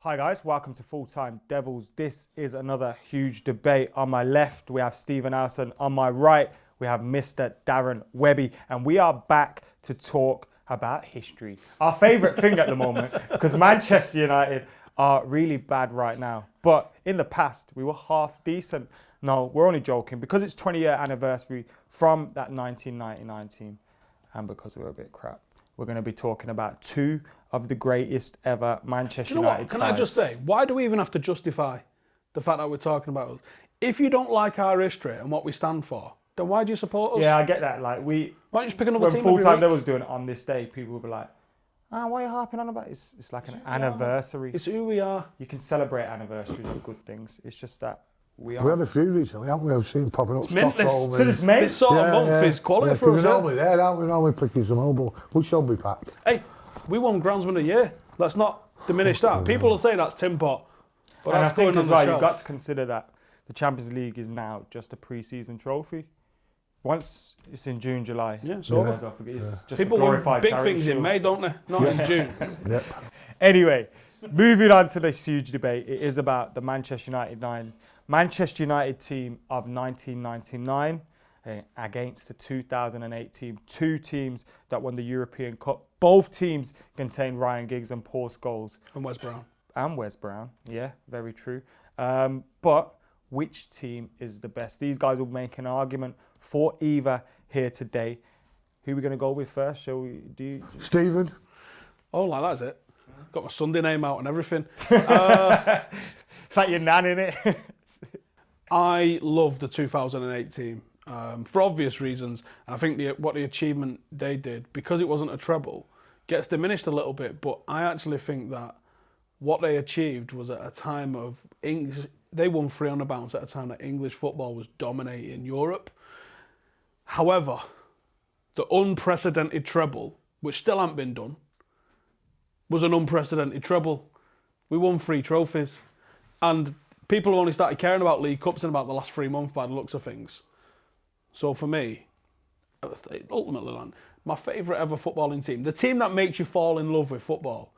Hi guys, welcome to Full Time Devils. This is another huge debate. On my left, we have Stephen Howson. On my right, we have Mr. Darren Webby. And we are back to talk about history. Our favourite thing at the moment, because Manchester United are really bad right now. But in the past, we were half decent. No, we're only joking. Because it's 20-year anniversary from that 1999 team, and because we were a bit crap, we're going to be talking about two of the greatest ever Manchester United sides. Can I just say, why do we even have to justify the fact that we're talking about us? If you don't like our history and what we stand for, then why do you support us? Yeah, I get that. Like why don't you just pick another team? When Full Time Devils doing it on this day, people will be like, why are you harping on about it? It's like an anniversary. It's who we are. You can celebrate anniversaries with good things. It's just that we are. We had a few recently, haven't we? I've seen popping up Stockholm. Because it's May. This sort of month is quality for us. We're normally there, aren't we? We're normally picking some mobile. We shall be packed. Hey, we won Groundsman of the Year. Let's not diminish that. People will say that's Tim Pot. But And that's I think going as on the well, shelf. you've got to consider that the Champions League is now just a pre-season trophy. Once it's in June, July, Yeah, it's over. it's just People a want glorified big charity things in shield. May, don't they? Not in June. Yep. Anyway, moving on to this huge debate. It is about the Manchester United team of 1999 against the 2008 team. Two teams that won the European Cup. Both teams contain Ryan Giggs and Paul Scholes. And Wes Brown. And Wes Brown, yeah, very true. But which team is the best? These guys will make an argument for either here today. Who are we going to go with first? Shall we do? Stephen? Oh, like that's it. Got my Sunday name out and everything. It's like your nan, innit? I love the 2008 team for obvious reasons. And I think what the achievement they did, because it wasn't a treble, gets diminished a little bit. But I actually think that what they achieved was at a time of they won 3 on the bounce at a time that English football was dominating Europe. However, the unprecedented treble, which still hasn't been done, was an unprecedented treble. We won 3 trophies. And people have only started caring about League Cups in about the last 3 months by the looks of things. So for me, ultimately, my favourite ever footballing team, the team that makes you fall in love with football,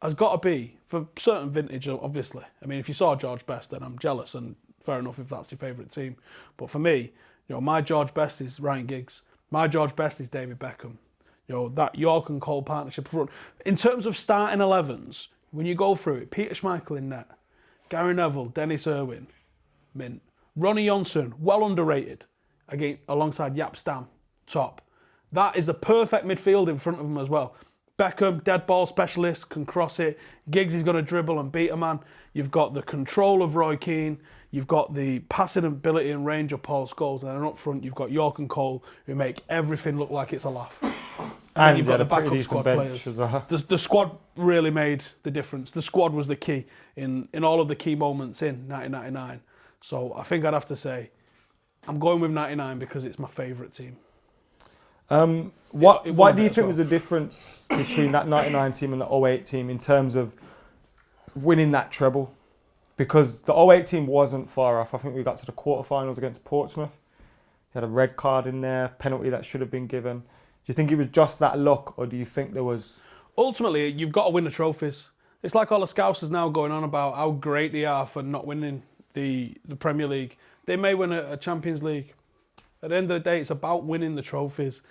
has got to be, for certain vintage, obviously. I mean, if you saw George Best, then I'm jealous, and fair enough if that's your favourite team. But for me, my George Best is Ryan Giggs. My George Best is David Beckham. That York and Cole partnership front. In terms of starting 11s, when you go through it, Peter Schmeichel in net, Gary Neville, Dennis Irwin, mint. Ronnie Johnson, well underrated, alongside Jaap Stam, top. That is the perfect midfield in front of him as well. Beckham, dead ball specialist, can cross it. Giggs is going to dribble and beat a man. You've got the control of Roy Keane. You've got the passing ability and range of Paul Scholes. And then up front, you've got York and Cole, who make everything look like it's a laugh. And you've got the backup squad players. As well. The squad really made the difference. The squad was the key in all of the key moments in 1999. So I think I'd have to say I'm going with 99 because it's my favourite team. What do you think was the difference between that 99 team and the 08 team in terms of winning that treble? Because the 08 team wasn't far off. I think we got to the quarterfinals against Portsmouth. You had a red card in there, penalty that should have been given. Do you think it was just that luck, or do you think there was... Ultimately, you've got to win the trophies. It's like all the Scousers now going on about how great they are for not winning the Premier League. They may win a Champions League. At the end of the day, it's about winning the trophies.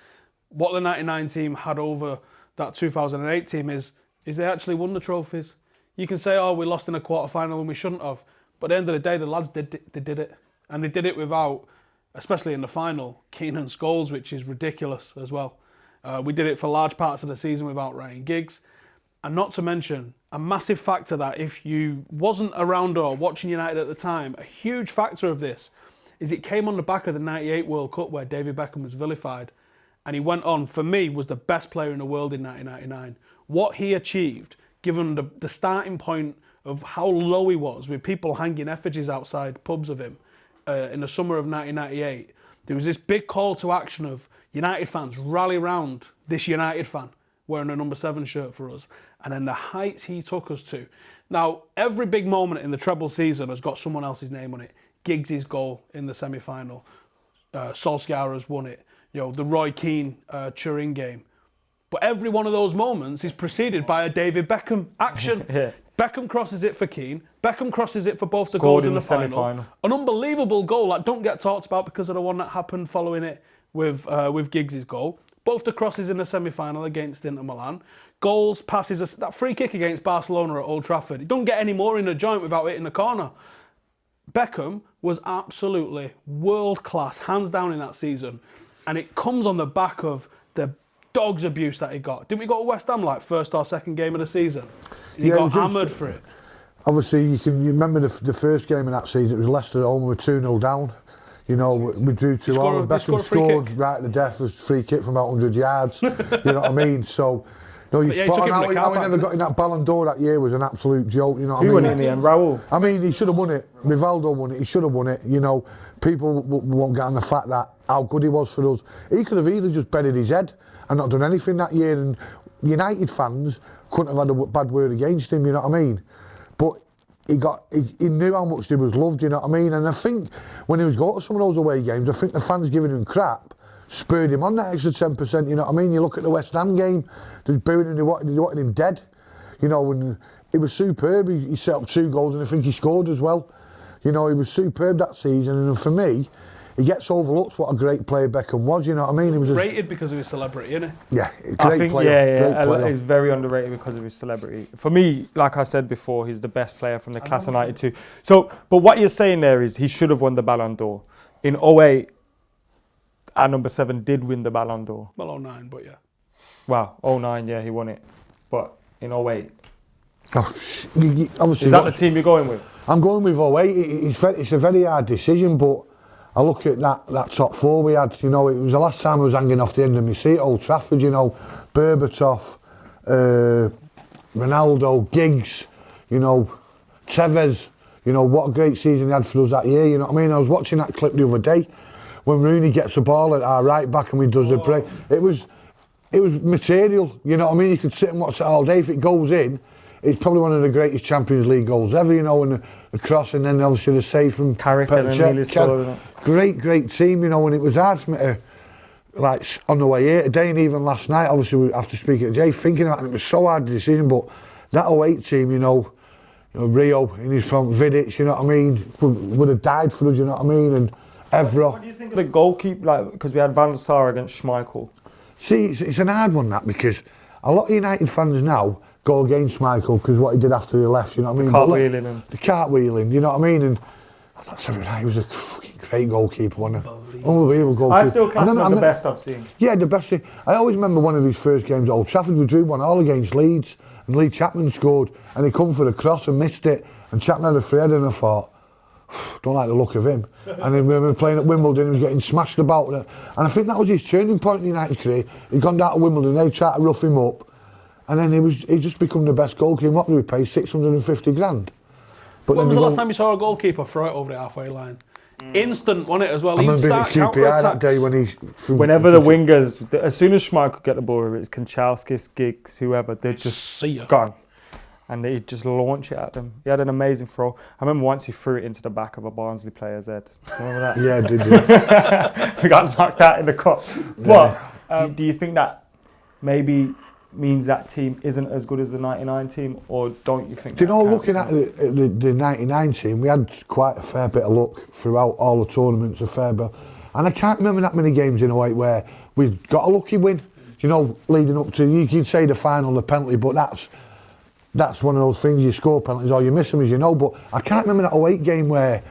What the 99 team had over that 2008 team is they actually won the trophies. You can say, we lost in a quarter-final and we shouldn't have. But at the end of the day, the lads did it. And they did it without, especially in the final, Keane and Scholes, which is ridiculous as well. We did it for large parts of the season without Ryan Giggs. And not to mention, a massive factor that if you wasn't around or watching United at the time, a huge factor of this is it came on the back of the 98 World Cup where David Beckham was vilified. And he went on, for me, was the best player in the world in 1999. What he achieved, given the starting point of how low he was, with people hanging effigies outside pubs of him in the summer of 1998, there was this big call to action of United fans rally round this United fan wearing a number 7 shirt for us. And then the heights he took us to. Now, every big moment in the treble season has got someone else's name on it. Giggs' goal in the semi-final. Solskjaer has won it. The Roy Keane Turin game. But every one of those moments is preceded by a David Beckham action. Yeah. Beckham crosses it for Keane. Beckham crosses it for both the Scored goals in the final. semi-final. An unbelievable goal that don't get talked about because of the one that happened following it with Giggs' goal. Both the crosses in the semi-final against Inter Milan. Goals, passes, that free kick against Barcelona at Old Trafford. He don't get any more in the joint without hitting the corner. Beckham was absolutely world-class, hands down in that season. And it comes on the back of the dog's abuse that he got. Didn't we go to West Ham like first or second game of the season? He got hammered for it. Obviously, you remember the first game of that season. It was Leicester at home. We were 2-0 down. You know, we drew 2-2. Beckham scored right at the death. Was free kick from about 100 yards. You know what I mean? So, no, you spot on. How he never got in that Ballon d'Or that year was an absolute joke. You know what I mean? Who won it in the end? Raul. I mean, he should have won it. Rivaldo won it. He should have won it. You know, people won't get on the fact that how good he was for us. He could have either just buried his head and not done anything that year, and United fans couldn't have had a bad word against him, you know what I mean? But he knew how much he was loved, you know what I mean? And I think when he was going to some of those away games, I think the fans giving him crap spurred him on that extra 10%, you know what I mean? You look at the West Ham game, they booing him, they wanted him dead. You know, and it was superb. He set up 2 goals and I think he scored as well. You know, he was superb that season, and for me, he gets overlooked what a great player Beckham was, you know what I mean? He was rated because of his celebrity, isn't he? Yeah, I think, player. He's very underrated because of his celebrity. For me, like I said before, he's the best player from the class of 92. So, but what you're saying there is he should have won the Ballon d'Or. In 08, our number 7 did win the Ballon d'Or. Well, 09, but yeah. Wow, 09, yeah, he won it. But in 08. Obviously, is that the team you're going with? I'm going with 08. It's a very hard decision, but I look at that top 4 we had, you know, it was the last time I was hanging off the end of my seat at Old Trafford, you know, Berbatov, Ronaldo, Giggs, you know, Tevez, you know, what a great season he had for us that year, you know what I mean? I was watching that clip the other day when Rooney gets the ball at our right back and we does the break. It was material, you know what I mean? You could sit and watch it all day. If it goes in, it's probably one of the greatest Champions League goals ever, you know, and the cross, and then obviously the save from Carrick and Neely scored. Great team, you know, and it was hard for me to, like, on the way here today and even last night, obviously after speaking to Jay, thinking about it, it was so hard, the decision, but that 08 team, you know, Rio in his front, Vidic, you know what I mean, would have died for us, you know what I mean, and Evra. What do you think of the goalkeeper, like, because we had Van der Sar against Schmeichel? See, it's an hard one, that, because a lot of United fans now go against Schmeichel because what he did after he left, you know what I mean? The cartwheeling, you know what I mean? And I'm not saying he was a fucking great goalkeeper, wasn't he? Unbelievable goalkeeper. I still class him as the best I've seen. Yeah, the best thing. I always remember one of his first games at Old Trafford, we drew 1-1 against Leeds, and Lee Chapman scored, and he come for the cross and missed it, and Chapman had a free header, and I thought, don't like the look of him. And then when we were playing at Wimbledon, he was getting smashed about it. And I think that was his turning point in United career. He'd gone down to Wimbledon, they tried to rough him up, and then he just become the best goalkeeper. What did we pay? 650 grand. But when was the last time you saw a goalkeeper throw it over the halfway line? Instant, wasn't it, as well? I remember being at QPR that day when he... Whenever the wingers, as soon as Schmeichel get the ball, it's Kanchelskis, Giggs, whoever, they're just gone. And he'd just launch it at them. He had an amazing throw. I remember once he threw it into the back of a Barnsley player's head. Remember that? Yeah, did you? We got knocked out in the cup. But do you think that maybe means that team isn't as good as the 99 team, or don't you think? Do you know, looking at the 99 team, we had quite a fair bit of luck throughout all the tournaments, a fair bit. And I can't remember that many games in a way where we got a lucky win. You know, leading up to, you could say the final, the penalty, but that's one of those things, you score penalties or you miss them, as you know. But I can't remember that 08 game where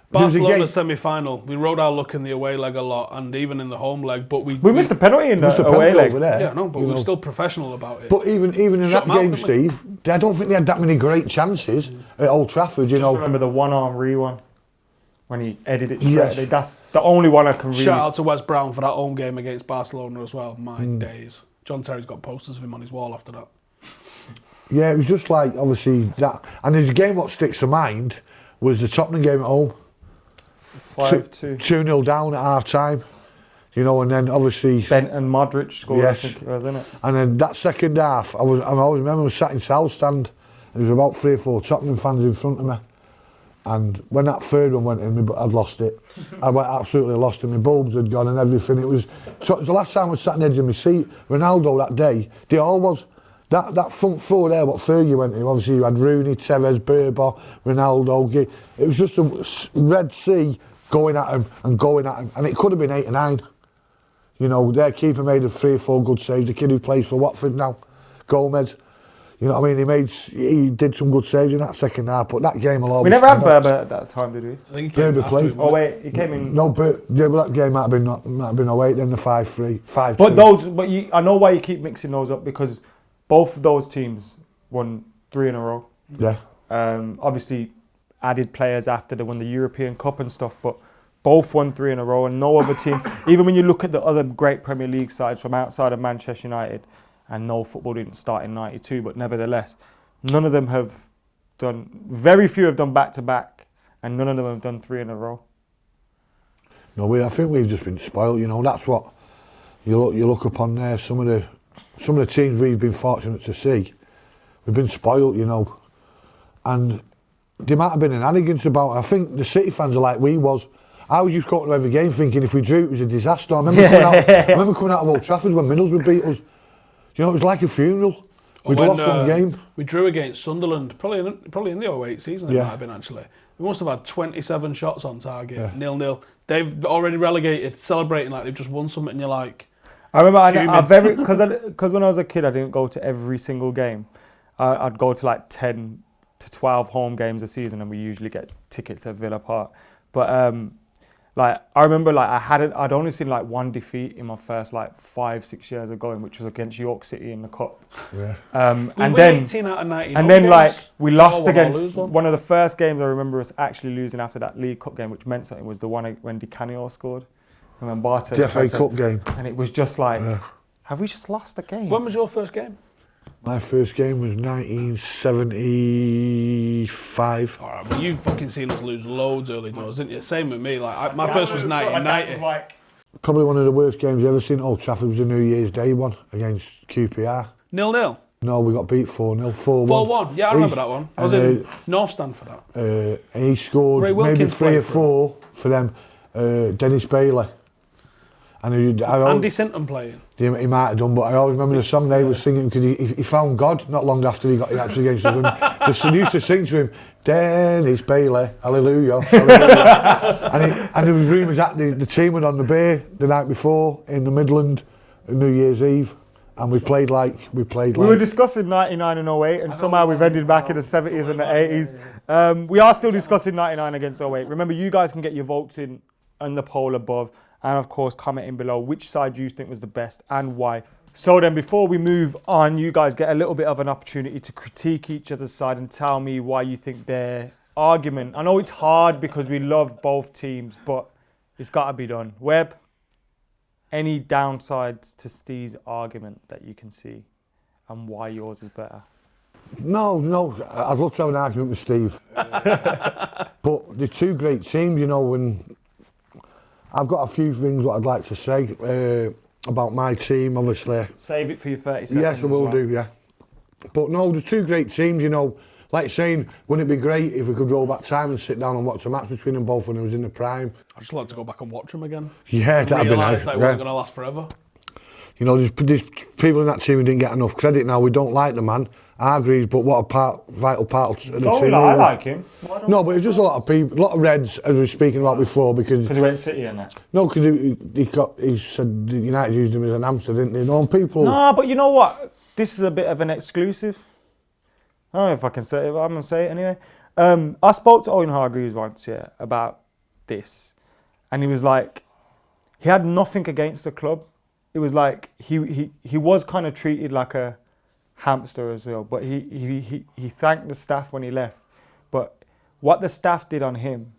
Barcelona semi-final. We rode our luck in the away leg a lot, and even in the home leg. But we missed a penalty in the away leg. Over there, yeah, no, but we were still professional about it. But even in that game, Steve, I don't think they had that many great chances at Old Trafford. You know, remember the one-arm one when he edited it straight. Yes. That's the only one I can really. Shout out to Wes Brown for that home game against Barcelona as well. My days. John Terry's got posters of him on his wall after that. Yeah, it was just like, obviously, that. And there's a game what sticks to mind was the Tottenham game at home. 5-2. 2-0 down at half time. You know, and then obviously Bent and Modric scored, yes. I think it was, isn't it? And then that second half, I always remember I was sat in South Stand, and there was about 3 or 4 Tottenham fans in front of me. And when that third one went in, I'd lost it. I went absolutely lost it. My bulbs had gone and everything. It was the last time I was sat on the edge of my seat. Ronaldo that day, they all was. That front four there, what Fergie went to, obviously you had Rooney, Tevez, Berbo, Ronaldo. It was just a Red Sea going at him, and it could have been 8 or 9. You know, their keeper made 3 or 4 good saves. The kid who plays for Watford now, Gomez. You know what I mean? He did some good saves in that second half, but that game will always... We never had Berber at that time, did we? I think he came Berber after played. him, Oh wait, he came in. No, but that game might have been 08, then the 5-3, 5-2. But I know why you keep mixing those up, because both of those teams won 3 in a row. Yeah. Obviously, added players after they won the European Cup and stuff, but both won 3 in a row, and no other team. Even when you look at the other great Premier League sides from outside of Manchester United, and no, football didn't start in '92, but nevertheless, none of them have done. Very few have done back to back, and none of them have done 3 in a row. No, I think we've just been spoiled. You know, that's what you look upon there. Some of the teams we've been fortunate to see, we've been spoiled. You know, and there might have been an arrogance about it. I think the City fans are like we was. I was just going to every game thinking if we drew it was a disaster. I remember coming out of Old Trafford when Middlesbrough beat us. You know, it was like a funeral. We'd lost one game. We drew against Sunderland, probably in the 08 season. It might have been actually. We must have had 27 shots on target, 0-0. They've already relegated, celebrating like they've just won something, and you're like. I remember because when I was a kid, I didn't go to every single game. I'd go to like 10 to 12 home games a season, and we usually get tickets at Villa Park. But like I remember, like I'd only seen like one defeat in my first like 5-6 years of going, which was against York City in the cup. Yeah. And then 18 out of 19 and then games. like we lost against one of the first games I remember us actually losing after that League Cup game, which meant something, was the one when Di Canio scored. And when Barton, the FA Cup game. And it was just like, have we just lost the game? When was your first game? My first game was 1975. All right, well, you've fucking seen us lose loads early doors, didn't you? Same with me. Like my first was 1990. Probably one of the worst games I've ever seen at Old Trafford was a New Year's Day one against QPR. 0-0? No, we got beat 4-0, 4-1. 4-1, yeah, I remember that one. I was in North Stand for that. He scored maybe 3 or 4 for them. Dennis Bailey. And Andy Sinton playing. He might have done, but I always remember the song they were singing because he found God not long after he got the actual against us. They used to sing to him, Dennis Bailey, hallelujah, hallelujah. and there was rumours that the team were on the bay the night before in the Midland, New Year's Eve, and we played like. We were discussing 99 and 08, and somehow we've ended back in the 70s and the 80s. We are still discussing 99 against 08. Remember, you guys can get your votes in the poll above. And of course, commenting below which side you think was the best and why. So then before we move on, you guys get a little bit of an opportunity to critique each other's side and tell me why you think their argument. I know it's hard because we love both teams, but it's got to be done. Webb, any downsides to Steve's argument that you can see and why yours is better? No, I'd love to have an argument with Steve. But they're 2 great teams, you know, and I've got a few things what I'd like to say about my team, obviously. Save it for your 30 seconds. Yes, I will do, yeah. But no, the 2 great teams, you know, like saying, wouldn't it be great if we could roll back time and sit down and watch a match between them both when it was in the prime? I'd just like to go back and watch them again. Yeah, that'd be nice. That it wasn't going to last forever. You know, there's people in that team who didn't get enough credit now. We don't like the man. I agree, but what a vital part of the team. I like him. No, but it's just a lot of people, a lot of Reds, as we were speaking about before, because he went City and that. No, because he said United used him as an hamster, didn't they? No, people. No, but you know what? This is a bit of an exclusive. I don't know if I can say it, but I'm gonna say it anyway. I spoke to Owen Hargreaves once, about this, and he was like, he had nothing against the club. It was like he was kind of treated like a hamster as well, but he thanked the staff when he left. But what the staff did on him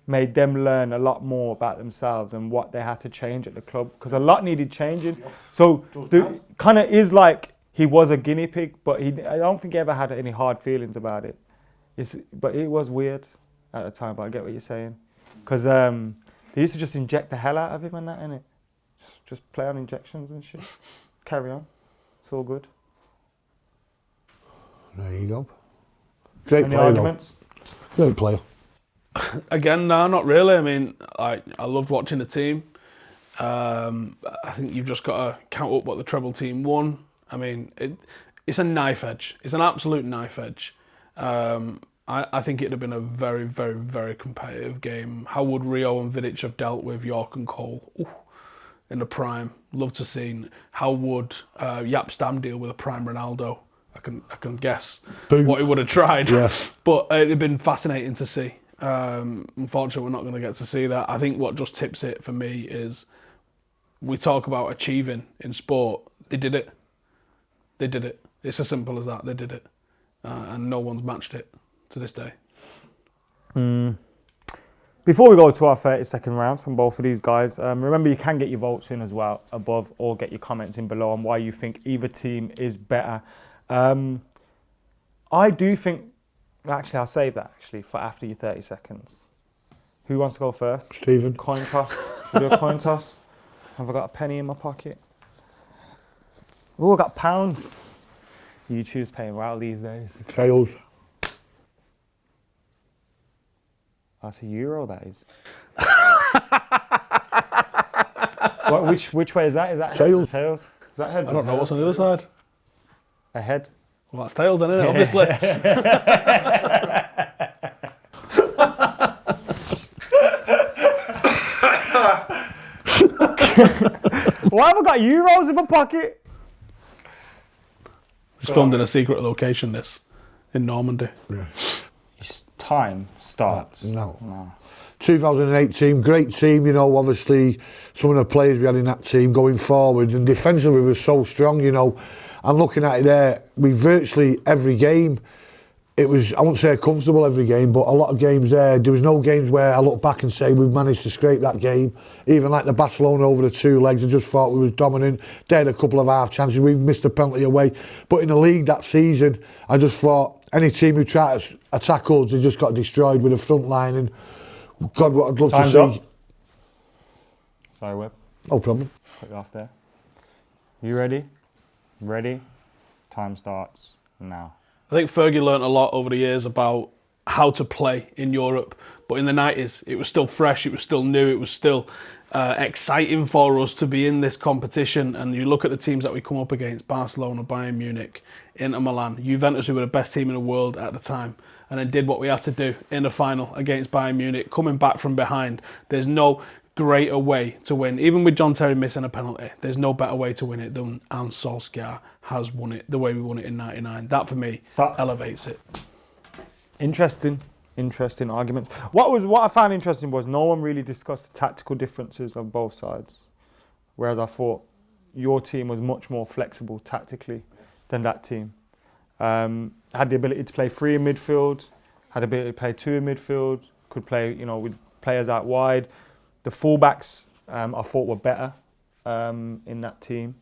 made them learn a lot more about themselves and what they had to change at the club, because a lot needed changing. So the kind of is like he was a guinea pig, but I don't think he ever had any hard feelings about it. But it was weird at the time. But I get what you're saying, because they used to just inject the hell out of him and that, innit? Just play on injections and shit. Carry on. It's all good. There you go. Great Any player, arguments? Though. Great player. Again, no, not really. I mean, I loved watching the team. I think you've just got to count up what the treble team won. I mean, it's a knife edge. It's an absolute knife edge. I think it'd have been a very, very, very competitive game. How would Rio and Vidic have dealt with York and Cole in the prime? Love to see. How would Jaap Stam deal with a prime Ronaldo? I can guess what he would have tried. Yeah. But it'd have been fascinating to see. Unfortunately, we're not going to get to see that. I think what just tips it for me is we talk about achieving in sport. They did it. They did it. It's as simple as that. They did it. And no one's matched it to this day. Before we go to our 30-second round from both of these guys, remember you can get your votes in as well above, or get your comments in below on why you think either team is better. I do think, actually I'll save that for after your 30 seconds. Who wants to go first? Stephen. Coin toss. Should we do a coin toss? Have I got a penny in my pocket? Oh, I got pounds. YouTube's paying well these days. Tails. That's a euro, that is. Which way is that? Is that Tails. Tails? Is that heads? I don't know what's on the other side. A head. Well, that's tails, then, isn't it? Obviously. Why have I got euros in my pocket? It's filmed in a secret location, this, in Normandy. Yeah. Time starts. No. 2018, great team, you know, obviously some of the players we had in that team going forward, and defensively we were so strong, you know. And looking at it there, we virtually every game, it was, I won't say comfortable every game, but a lot of games there was no games where I look back and say we managed to scrape that game. Even like the Barcelona over the two legs, I just thought we was dominant. They had a couple of half chances, we missed a penalty away. But in the league that season, I just thought any team who tried to attack us, they just got destroyed with the front line. And God, what I'd love Time's to up. see. Sorry, Webb. No problem. Put you off there. You ready? Ready? Time starts now. I think Fergie learnt a lot over the years about how to play in Europe, but in the 90s it was still fresh, it was still new, it was still exciting for us to be in this competition. And you look at the teams that we come up against: Barcelona, Bayern Munich, Inter Milan, Juventus, who were the best team in the world at the time, and then did what we had to do in the final against Bayern Munich, coming back from behind. There's no greater way to win. Even with John Terry missing a penalty, there's no better way to win it than Arne Solskjaer has won it the way we won it in '99. That for me elevates it. Interesting arguments. What I found interesting was no one really discussed the tactical differences on both sides, whereas I thought your team was much more flexible tactically than that team. Had the ability to play 3 in midfield, had the ability to play 2 in midfield, could play, you know, with players out wide. The fullbacks I thought were better in that team.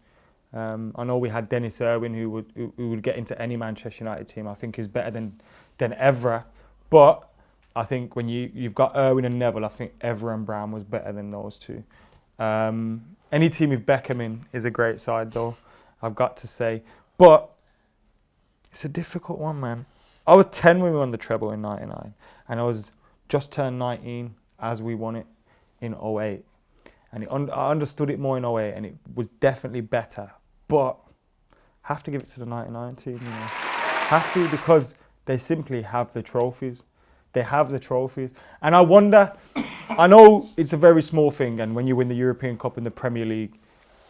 I know we had Dennis Irwin, who would get into any Manchester United team. I think is better than Evra, but I think when you've got Irwin and Neville, I think Evra and Brown was better than those two. Any team with Beckham in is a great side, though, I've got to say. But it's a difficult one, man. I was 10 when we won the treble in '99, and I was just turned 19 as we won it in '08. And I understood it more in '08, and it was definitely better. But have to give it to the '99 team, you know. Have to, because they simply have the trophies. They have the trophies. And I wonder, I know it's a very small thing, and when you win the European Cup and the Premier League,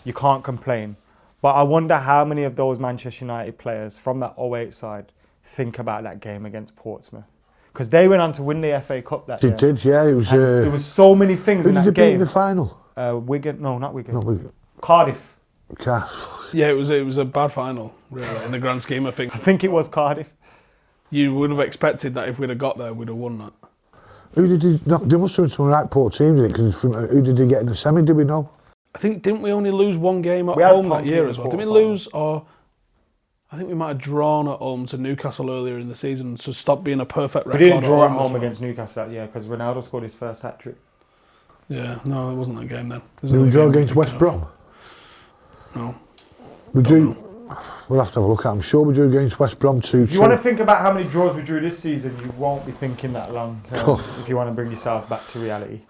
you can't complain. But I wonder how many of those Manchester United players from that '08 side think about that game against Portsmouth. Because they went on to win the FA Cup that year. They did, yeah. It was. There was so many things in that Who did they beat game. in the final? Wigan? No, not Wigan. Not Wigan. Cardiff. Yeah, it was a bad final, really, in the grand scheme of things. I think it was Cardiff. You would have expected that if we'd have got there, we'd have won that. Who did he? No, there must have been some right poor teams in it. Because who did he get in the semi? Did we know? I think, didn't we only lose one game at We had home that Pompey year in as the well? Didn't we quarterfinals. lose, or I think we might have drawn at home to Newcastle earlier in the season to stop being a perfect record. We didn't draw at as home well. against Newcastle that year because Ronaldo scored his first hat-trick. Yeah, no, it wasn't that game then. Did we draw against West Brom? No. We drew. We'll have to have a look at it. I'm sure we drew against West Brom 2-2. If you want to think about how many draws we drew this season, you won't be thinking that long if you want to bring yourself back to reality.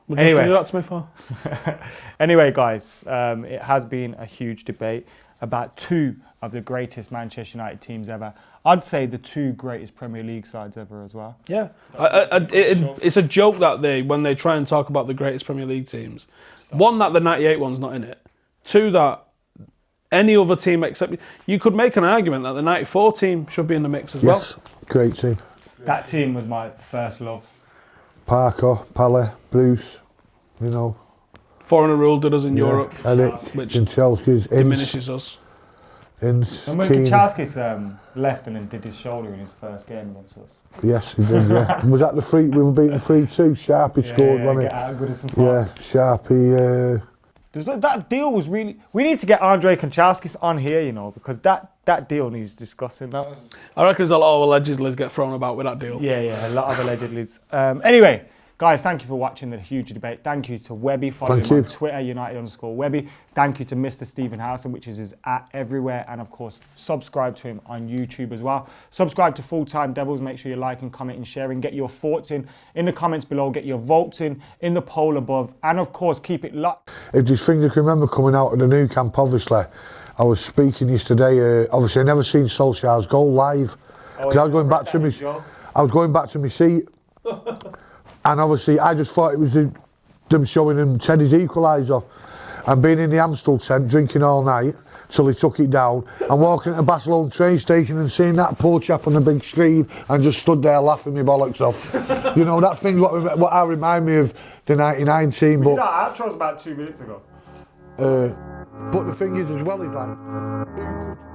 Would you Anyway. do that to me for? Anyway, guys, it has been a huge debate about two of the greatest Manchester United teams ever. I'd say the 2 greatest Premier League sides ever as well. Yeah, it's a joke that when they try and talk about the greatest Premier League teams, one, that the '98 one's not in it. 2, that any other team except... You could make an argument that the '94 team should be in the mix as well. Yes, great team. That team was my first love. Parker, Pele, Bruce, you know. Foreigner rule did us in Europe, Eric, which Chelsea's, diminishes us. And when Kaczynski's left and then did his shoulder in his first game against us. Yes, he did, yeah. Was that the 3? We were beating 3-2. Sharpie scored, wasn't it? Out of Goodison Park. Yeah, Sharpie. That deal was really... We need to get Andre Kaczynski on here, you know, because that deal needs discussing. I reckon there's a lot of allegedly get thrown about with that deal. Yeah, a lot of allegedly. Anyway, guys, thank you for watching the huge debate. Thank you to Webby, following him on Twitter, United_Webby. Thank you to Mr. Stephen Howson, which is his everywhere. And of course, subscribe to him on YouTube as well. Subscribe to Full Time Devils. Make sure you like and comment and sharing. Get your thoughts in the comments below. Get your votes in the poll above. And of course, keep it locked. If these things I can remember coming out of the new camp, obviously, I was speaking yesterday. Obviously, I never seen Solskjaer's goal live. Because I was going back to my seat. And obviously, I just thought it was them showing him Teddy's equaliser. And being in the Amstel tent, drinking all night, till he took it down, and walking at the Barcelona train station and seeing that poor chap on the big screen, and just stood there laughing my bollocks off. You know, that thing's what I remind me of the '99 team. But that outro was about 2 minutes ago. But the thing is, as well, is like...